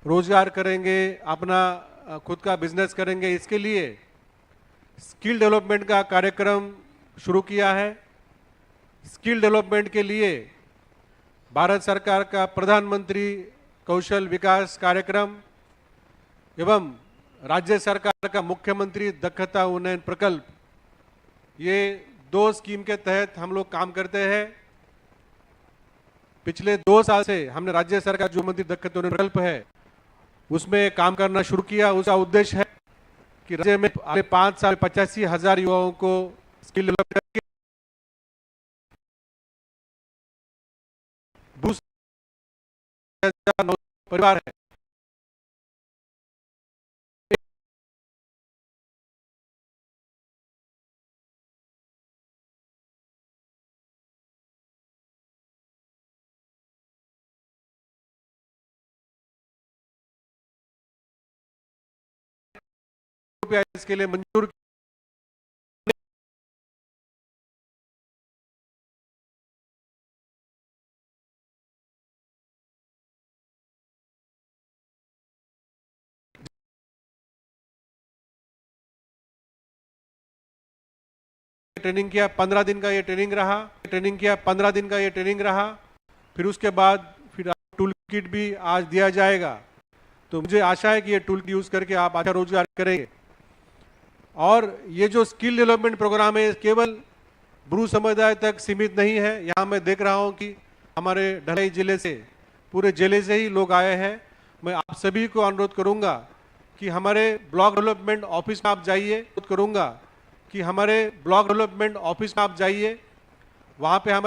रोजगार करेंगे, अपना खुद का बिजनेस करेंगे। इसके लिए स्किल डेवलपमेंट का कार्यक्रम शुरू किया है। स्किल डेवलपमेंट के लिए भारत सरकार का प्रधानमंत्री कौशल विकास कार्यक्रम एवं राज्य सरकार का मुख्यमंत्री दक्षता उन्नयन प्रकल्प, ये दो स्कीम के तहत हम लोग काम करते हैं। पिछले 2 साल से हमने राज्य सरकार जो मंत्री दक्षता उन्नयन प्रकल्प है उसमें काम करना शुरू किया। उसका उद्देश्य है कि राज्य में अगले 5 साल 85,000 युवाओं को स्किल डेवलप करके परिवार है रुपया इसके लिए मंजूर। ट्रेनिंग किया 15 दिन का ये ट्रेनिंग रहा। ट्रेनिंग किया 15 दिन का ये ट्रेनिंग रहा। फिर उसके बाद फिर टूल किट भी आज दिया जाएगा। तो मुझे आशा है कि ये टूल यूज करके आप अच्छा रोजगार करेंगे। और ये जो स्किल डेवलपमेंट प्रोग्राम है केवल ब्रू समुदाय तक सीमित नहीं है। यहाँ मैं देख रहा हूँ कि हमारे ढलाई जिले से, पूरे जिले से ही लोग आए हैं। मैं आप सभी को अनुरोध करूंगा कि हमारे ब्लॉक डेवलपमेंट ऑफिस में आप जाइए। अनुरोध करूंगा कि हमारे ब्लॉक डेवलपमेंट ऑफिस में आप जाइए, वहाँ पे हमारे